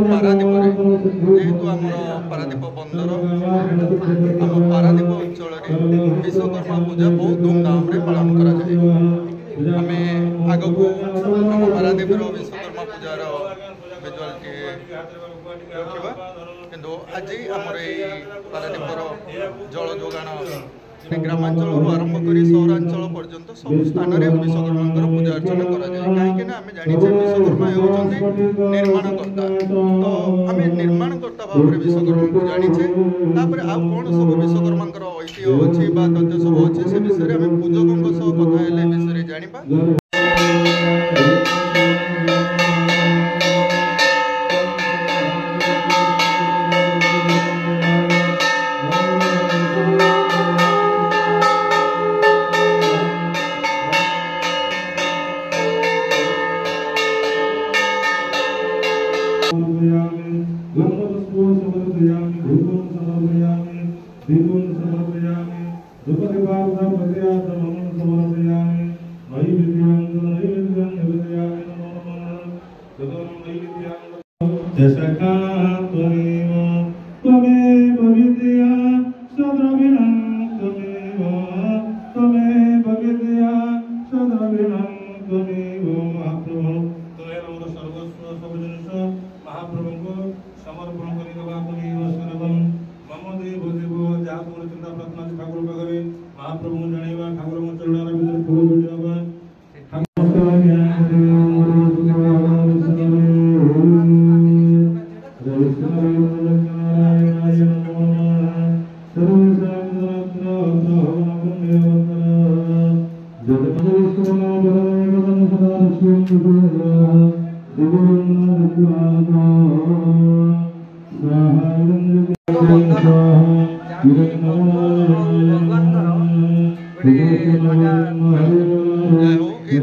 पारादीप जेहेतु आम पारादीप बंदर आम पारादीप अंचल विश्वकर्मा पूजा बहुत धूमधाम पालन करें। आग को आम पारादीप विश्वकर्मा पूजार विजुआलिटी रखा किंतु आज आमर पारादीपर जल जोगाण ग्रामांचल आरंभ कर सहरांचल पर्यंत सब स्थान में विश्वकर्मा पूजा अर्चना करें कहीं आम जाने विश्वकर्मा होती निर्माणकर्ता तो आम निर्माणकर्ता भाव में विश्वकर्मा को जानीचे आउ कौन सब विश्वकर्मा ऐतिह्य अच्छी तथ्य सब अच्छे से विषय में आम पूजकों सह कथा विषय जाना।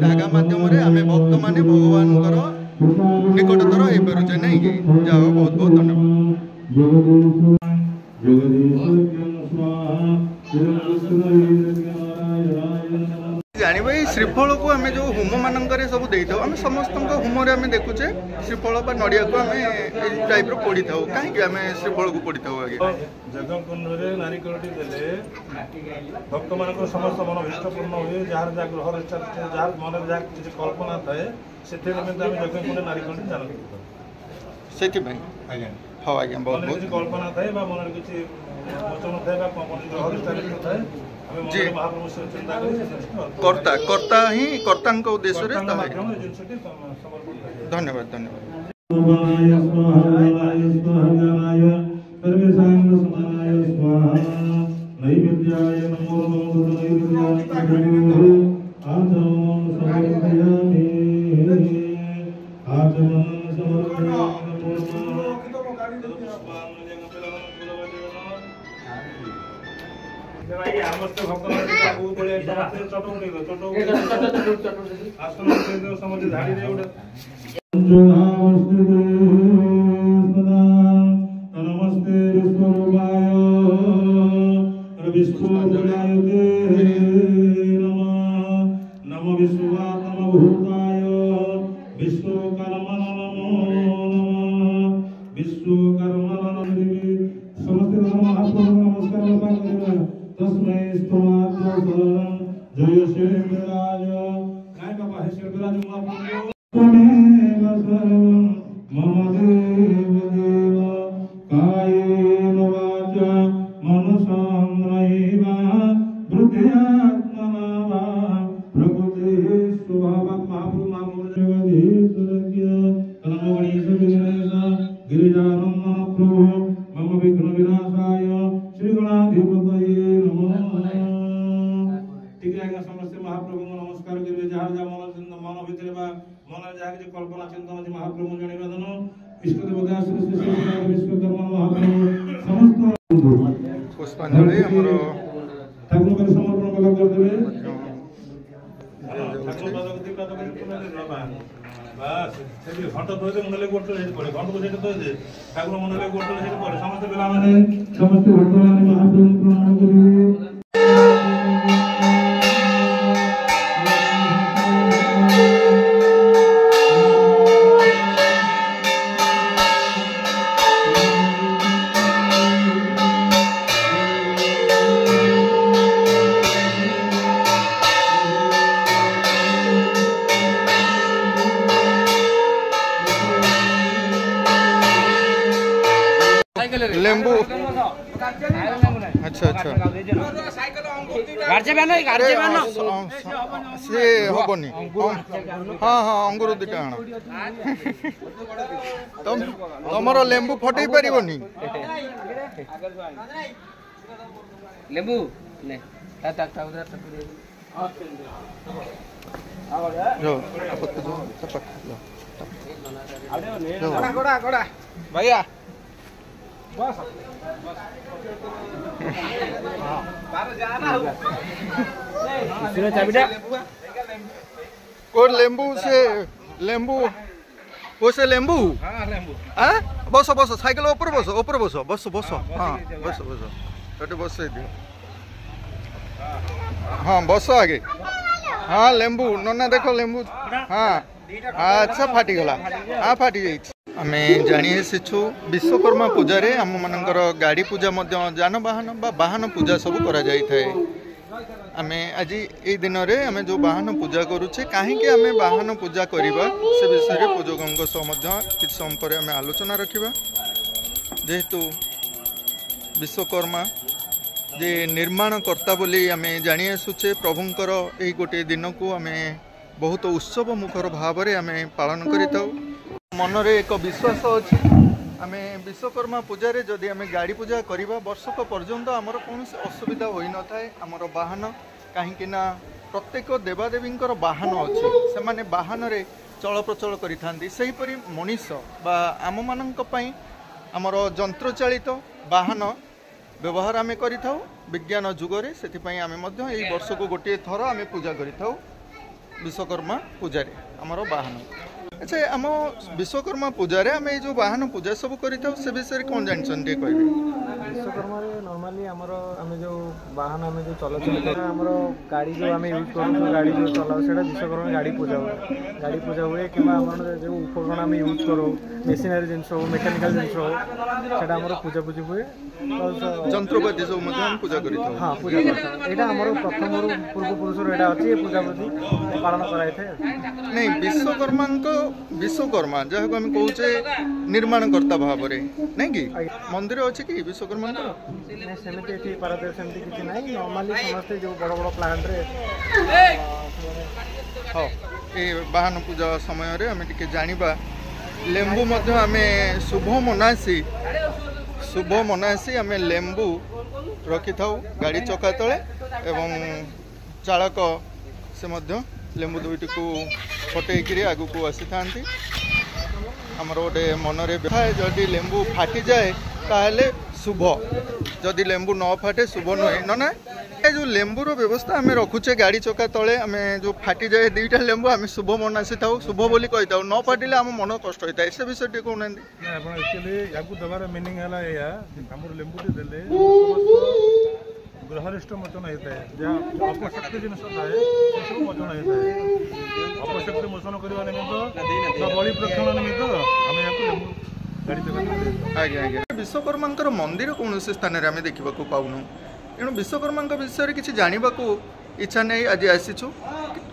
धागा मध्यम आम भक्त माने भगवान निकटतर हो पारे नहीं कि जाओ बहुत बहुत धन्यवाद। जानवे श्रीफल को आम जो होम मानक सब दे था आम समस्त होम देखुचे श्रीफल नड़िया को आम टाइप पड़ी था कहीं आम श्रीफल को पड़ी था आगे जगकुंड नारिकलटी देले भक्त मान समस्त मन इष्टपूर्ण हुए जार जहाँ ग्रह जार मन जहाँ किसी कल्पना थाए से जगकुंड नारिकलटी जानते से हाँ आज्ञा बहुत बहुत कल्पना थाए मन किसी वचन थाए ग्रह थाए जी कर्ता कर्ता ही कर्ता उद्देश्य धन्यवाद धन्यवाद। पुष्पांजलि घंट तो मुंडले गोटे पड़े घंट को ठाकुर मुंडले गोटे पड़े समस्त पिला समस्त भक्त महाप्रभु प्रणाम करेंगे। ଲେମ୍ବୁ ଆଚ୍ଛା ଆଚ୍ଛା ସେ ହବନି ହଁ ହଁ ଅଙ୍ଗୁର ଦୁଇଟା ଆଣ ତମର ଲେମ୍ବୁ ଫଟେଇ ପାରିବନି ଲେମ୍ବୁ भैया और लेंबू से लेंबू वो से लेंबू हाँ बस बस साइकिल ऊपर बस बस बस हाँ बस बस ये बस दियो हाँ बस आगे हाँ लेंबू नन्ना देखो लेंबू हाँ अच्छा फाटी गला हाँ फाटी जाइए आम जानी आसीचु विश्वकर्मा पूजा रे आम मानकर गाड़ी पूजा जानवाहन वाहन पूजा सब करा जाई थाए आम आज ये दिन में आम जो वाहन पूजा करुचे कहीं आम वाहन पूजा करवा से विषय पूजकों किसी समय पर आम आलोचना रखा जेहेतु विश्वकर्मा जे निर्माणकर्ता बोली आम जानी आसुचे प्रभुंकर यही गोटे दिन को आम बहुत उत्सव मुखर भाव में आम पालन करिताउ मनरे एक विश्वास अच्छी आम विश्वकर्मा पूजा रे जदि आम गाड़ी पूजा करवा वर्षक पर्यंत आमर कौन असुविधा होई न थाए आमर वाहन कहीं प्रत्येक देवादेवी वाहन अच्छे से माने वाहन रे चल प्रचल करिथांती सेहीपरि मनीष बा आम मानक पई आमर यंत्रचालित वाहन व्यवहार आम करिथाउ विज्ञान जुगरे सेथिपई आम मध्य एई वर्ष को गोटे थर आम पूजा करिथाउ विश्वकर्मा पूजा रे आमर वाहन अच्छा आम विश्वकर्मा पूजा रे आम जो वाहन पूजा सब करिथाउ से विषय कौन जानछन टे कहबे विश्वकर्मा नॉर्मली आमर आम जो वाहन आम जो चलाचल कर आमर गाड़ी जो आम यूज करूँ गाड़ी जो चलाऊ से विश्वकर्मा गाड़ी पूजा हुए कि जो उपकरण आम यूज करूँ मेसीनरी जिन हो मेकानिकल जिन हो पूजा पूजी हुए যন্ত্রপাতি सब पूजा करी हाँ पूजा करता यहाँ आम प्रथम पूर्वपुरुष यहाँ अच्छी पूजा पूजी पालन कराई नहीं विश्वकर्मा जहाँ आम कहे निर्माणकर्ता भाव में नहीं कि मंदिर अच्छे कि विश्वकर्मा सेमती पारादीप सेमती किसी ना नॉर्मली समस्ते जो बड़ बड़ प्लांट रे हाँ ये वाहन पूजा समय रे आम टिके जानिबा लेंबू मध्य आम शुभ मनासी आम लेंबू रखि था गाड़ी चका तले एवं चालक से मध्य लेंबू दुईटी को फटेकरी आगु को आसी था आमर गोटे मनरे जदि लेंबू फाटी जाए ताहले शुभ जदि लेंबू न फाटे शुभ नुहे ना जो लेंबूर व्यवस्था आम रखुचे गाड़ी चका तले आम जो फाटी जाए दुईटा लेंबू आम शुभ मनासी था शुभ बोली कही था न फाटिले आम मन कष्ट होता है से विषय टी कहना एक्चुअली या देवार मिनिंग है लेंबू देले ग्रहरिष्ठ मोचन होता है जहाँ अपशक्ति जिन थाए सब मोचन होता है अपशक्ति मोचन करने निमित्त बलि प्रक्षण निमित्त आम लेंबू गाड़ी आज्ञा आज्ञा विश्वकर्मा मंदिर कौन से स्थान में आम देखा पाऊनु तेणु विश्वकर्मा विषय किसी जानवा इच्छा नहीं आज आसीचु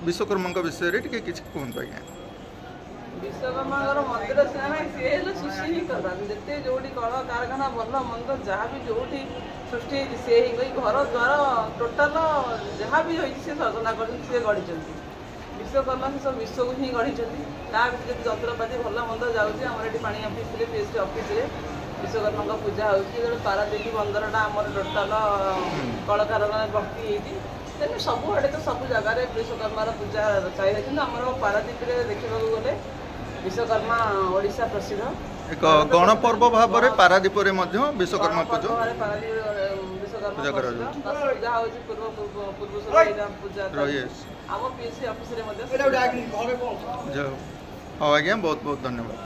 विश्वकर्मा विषय टी किसी कहतु आज्ञा विश्वकर्मा मंदिर सी सृष्टि ही करते जिते जो कल कारखाना भल मंद जहाँ भी जो सृष्टि सी घर द्वार टोटाल जहाँ भी सर्जना कर गढ़ी विश्वकर्मा से सब विश्व को ही गढ़ी जंत्रपाति भल मंद जाऊँगी आम ये पानी अफिस पीएचडी अफिस विश्वकर्मा पूजा हो पारादीप बंदरटा आम टोटाल कल कारखाना भर्ती होती तेणु सबुआड़े तो सब जगार विश्वकर्मार पूजा चाहिए कि आम पारादीप देखा गले विश्वकर्मा ओडिशा प्रसिद्ध एक गणपर्व भाव में पारादीप विश्वकर्मा पूजा विश्वकर्मा पूजा होची पूर्व पूजा आम पीएचडी ऑफिस रे हाँ आज्ञा बहुत बहुत धन्यवाद।